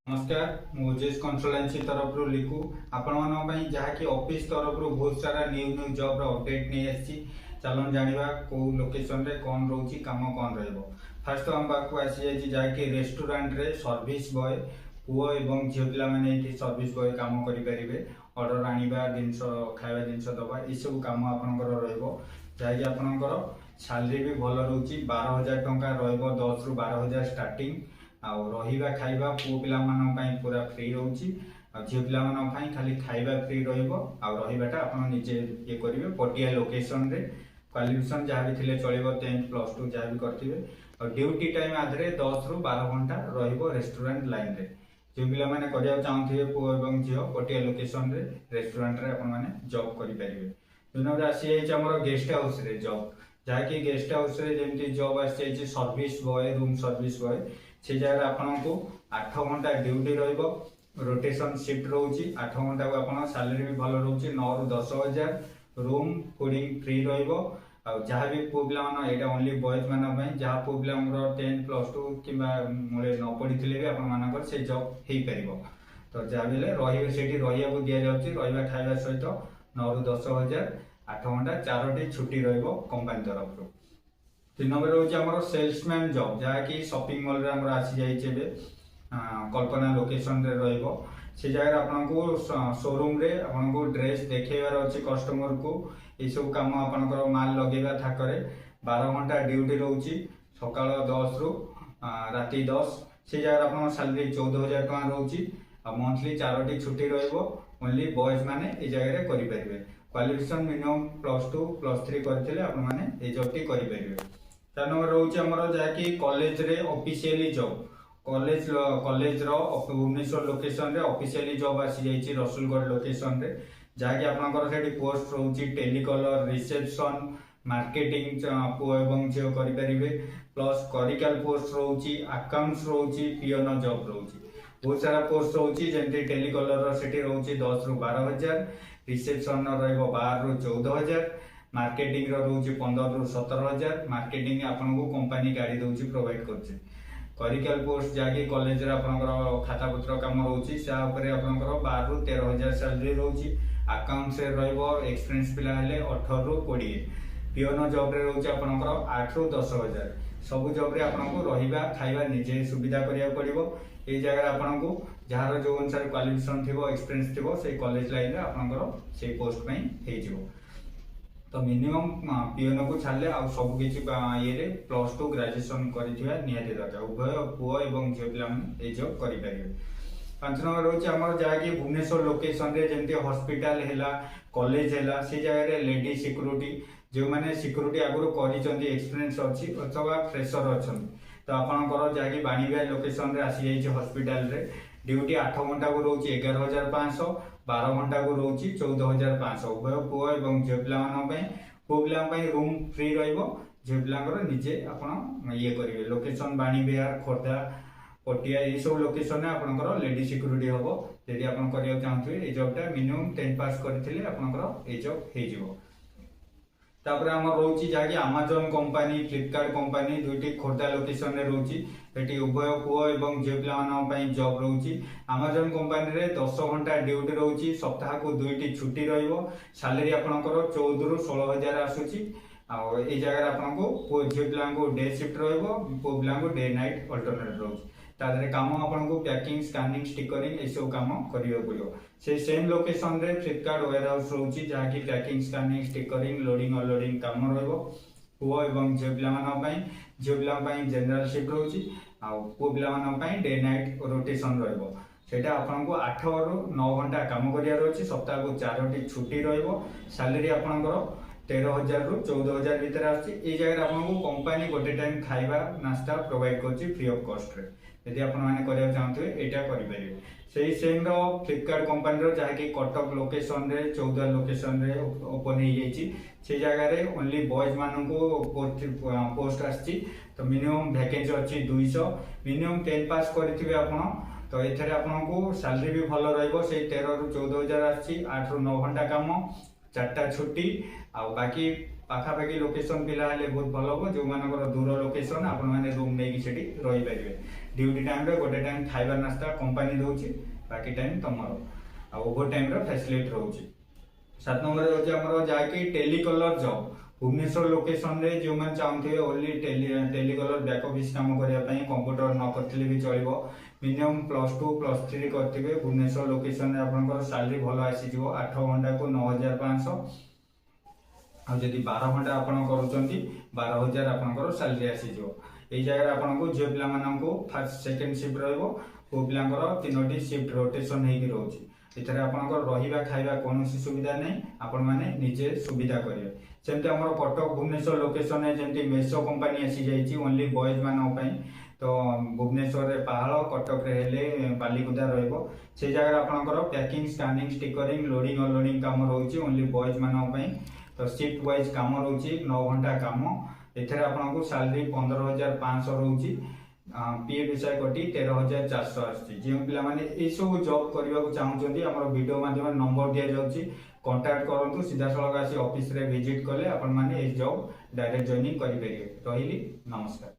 नमस्कार मुझे कंसल्टेंसी तरफ लिखु आपण जहाँकि ऑफिस तरफ बहुत सारा न्यू न्यू जॉब अपडेट नहीं आसी चलन जाना कौ लोकेशन रे कौन रोची काम कौन रहिबो। फास्ट तो हम पाखु आसी जाइए जहाँकि रेस्टोरेंट रे सर्विस बॉय पुओ एवं झील पिला माने ये सर्विस बॉय काम करें ऑर्डर आनिबा जिनस खाଇବା जिनस दबा ये सब काम आपनकर रहिबो जहाँकि आपनकर सैलरी भी भल रोची 12,000 टंका रहिबो 10 रु 12,000 स्टार्टिंग आउ रहिबा खाइबा पुओ पिला मानन पई पूरा फ्री रहउची आ झियो पिला मानन पई खाली खाइबा फ्री रहइबो आ रहिबाटा आपण निजे ये करिवे पटिया लोकेशन रे क्वालिफिकेशन जहाँ भी थिले चलिबो 10 प्लस 2 जहाँ भी करथिबे और ड्यूटी टाइम आधरे 10 रु 12 घंटा रहिबो रेस्टोरेंट लाइन रे जो पिला माने करिया चाहथिबे पुओ एवं झियो पटिया लोकेशन रे रेस्टोरेंट रे आपण माने जॉब करि परिबे। दुनों आसी जाइछ हमर गेस्ट हाउस रे जॉब जहाँकि गेस्ट हाउस रे जेमती जॉब आसी जाइछ service boy room service boy से जगह आपको 8 घंटा ड्यूटी रोटेशन शिफ्ट रोची 8 घंटा को आप सैलरी भी भल रोचे 9 रु 10,000 रूम फूडिंग फ्री रहा भी पुओ पिला यहाँ ओनली बॉयज मान जहाँ पुओ पिला 10 प्लस 2 कि मूल्य न पढ़ी भी आप से जॉब हो पार तो जहाँ भी रही रहा दि जाऊँगी रहा खाଇବା सहित 9 रु 10,000 8 घंटा 4टी छुट्टी कंपनी तरफ। 3 नंबर रोचे आमर सेल्समैन जॉब जहाँकि शॉपिंग मॉल रे आमर आसी जाइए कल्पना लोकेशन रे रहिबो से जगह आपको शोरूम रे आपको ड्रेस देखेबार अच्छी कस्टमर को ये सब काम आपनकर माल लगेगा थाकरे 12 घंटा ड्यूटी रोची सकाळ 10 रु राति 10 से जगह आप सैलरी 14,000 टका रोची आ मंथली 4टी छुट्टी रहिबो ओनली बॉयज माने ए जगह करि परिबे क्वालिफिकेशन मिनिमम +2 +3 करथिले आपण माने ए जॉब टी करि परिबे। 4 नंबर रोचे हमर जाकी कॉलेज रे ऑफिशियली जॉब कॉलेज रो भुवनेश्वर लोकेशन रे ऑफिशियली जॉब आसी जाइछि रसुलगढ़ लोकेशन रे जाकी आपनकर सेठी पोस्ट रोची टेलीकॉलर रिसेप्शन मार्केटिंग पुओ एवं झियो करि परिबे प्लस करिकल पोस्ट रोची अकाउंट्स रोची पियोन जॉब रोची बहुत सारा पोस्ट रोची जेंति टेलीकॉलर रो सेठी रोची 10 रु 12,000 रिसेप्शन रहिबो 12 रु 14,000 मार्केटिंग रोचे 15 रु 17,000 मार्केटिंग आपको कंपनी गाड़ी दौर प्रोवाइड कर करिकल पोस्ट जहाँकि कॉलेज खाता पत्र कम रोचे 12 रु 13,000 सैलरी रोची अकाउंट्स एक्सपीरियंस पिला 18 रु 20 पियोन जॉब रे रोचे 8 रु 10,000 सब जॉब रे आपको रहिबा खाइबा निजे सुविधा करिया पड़िबो ए जगह आपको जार जो अनुसार क्वालिफिकेशन थी एक्सपीरियंस थी से कॉलेज लाइन में आपंकर से पोस्ट हो तो मिनिमम पियोन को छाड़े आ सब किसी ये +2 ग्रेजुएशन करा निहाती दरकार उभय पुओ एवं झील पे जॉब करेंगे। 5 नंबर रोचे आम जहाँकि भुवनेश्वर लोकेशन रे जमी हॉस्पिटल है कॉलेज है से जगह लेडी सिक्यूरीटी जो मैंने सिक्यूरीटी आगुरी कर एक्सपीरियंस अच्छी अथवा फ्रेशर अच्छा तो आपंकर जहाँकि बाणीबिहार लोकेशन रे आसी जाइए हॉस्पिटल रे ड्यूटी 8 घंटा को रोचे 11,500 12 घंटा को रोचे 14,500 उभय पुओ एवं झील पिला पुओ पिला रूम फ्री रहिबो झील पिला निजे आपण ये करेंगे लोकेशन बाणीबिहार खोर्धा पटिया ये सब लोकेशन में आपंकर लेडी सिक्यूरीटी हम यदि आप चाहते ये जॉबटा मिनिमम 10 पास करथिले आपंकर ये जॉब हो तापर आम रोची जहाँकि अमेजन कंपनी फ्लिपकार्ट कंपनी दुईटी खोर्धा लोकेशन रे रोची एटी उभय पुओ एवं झील पिला जॉब रोची अमेजन कंपनी रे 10 घंटा ड्यूटी रोची सप्ताह को 2टी छुट्टी रहिबो सैलरी आपनकर 14 रु 16,000 आसुची आ ए जगह आपनको झील पिला डे शिफ्ट रहिबो पुओ पिला डे नाइट अल्टरनेट रोची तादरे काम आपको पैकिंग स्कैनिंग स्टिकरिंग ये सब काम करियो पड़ियो से सेम लोकेशन रे फ्लिपकार्ट वेयर हाउस रोची जहाँकि packing scanning stickering loading unloading काम रहिबो पुओ एवं झील पिला झील पिला जनरल शिफ्ट रोची आ पुओ पिला डे नाइट रोटेशन रहिबो सेटा आपनको 8 रु 9 घंटा काम करियार अछि सप्ताह को 4टी छुट्टी रहिबो सैलरी आपनकर 13,000 रु 14,000 भीतर आछि ए जगह आपनको कंपनी गोटे टाइम खाइबा नाश्ता प्रोवाइड करछि फ्री ऑफ कॉस्ट रे यदि आपण माने करिया चाहते एटा करि परिबे सेही सेम रो फ्लिपकार्ट कंपनी रो जहाँकि कटक लोकेशन रे 14 लोकेशन रे ओपन हो जाइछि से जगह रे ओनली बॉयज माननको पोस्ट आछि तो मिनिमम वैकेंसी अछि 200 मिनिमम 10 पास करथिबे आपण तो एथरे आपनको सैलरी भी भल रहइबो से 13 रु 14,000 आछि 8 रु 9 घंटा काम 4टा छुट्टी आ बाकी पाखापाखि लोकेशन पिला बहुत भल हम जो मान दूर लोकेशन आपण मैंने रूम नहीं रही पारे ड्यूटी टाइम रे गोटे टाइम खाइबा नास्ता कंपनी दउची बाकी टाइम तमरो आ ओवर टाइम रो फैसिलिटी रहउची। 7 नंबर होची हमरो जाकी टेलीकलर जॉब भुवनेश्वर लोकेशन रे जो मन चाहते ओनली टेलीकलर बैक ऑफिस काम करिया पई कंप्यूटर न करथिले भी चलिबो। मिनिमम +2 +3 करथिबे भुवनेश्वर लोकेशन रे आपनकर सैलरी भलो आसी जिवो 8 घंटा को 9500 आ जदि 12 घंटा आपण करूचंती 12000 आपनकर सैलरी आसी जिवो। एई जगह आपनको जे पिला माननको फर्स्ट सेकंड शिफ्ट रहइबो को पिलांकर तीनोटी शिफ्ट रोटेशन हेकि रहउची। एथरे आपनकर रहिबा खाइबा कोनोसी सुविधा नै आपण माने निजे सुविधा करिवे। सेमते हमर कटक भुवनेश्वर लोकेशन रे जेंति मेसो कंपनी आसी जाईची ओनली बॉयज मानक पई तो भुवनेश्वर रे पहाड़ कटक रे हेले बालीकुदा रहइबो। से जगह आपनकर packing scanning stickering loading unloading काम रहउची ओनली बॉयज मानक पई। तो शिफ्ट वाइज काम रहउची 9 घंटा काम। एथरे आपनको सैलरी 15500 रहउची। पीएफ विषय कटी 13400 आछि। जे पिला माने ए सब जॉब करबा को चाहउचंती हमर वीडियो माध्यम नंबर दिया जाउची कांटेक्ट करंतु सीधा सळग आसी ऑफिस रे विजिट करले आपण माने ए जॉब डायरेक्ट जॉइनिंग करि परिबे। रहिली नमस्कार।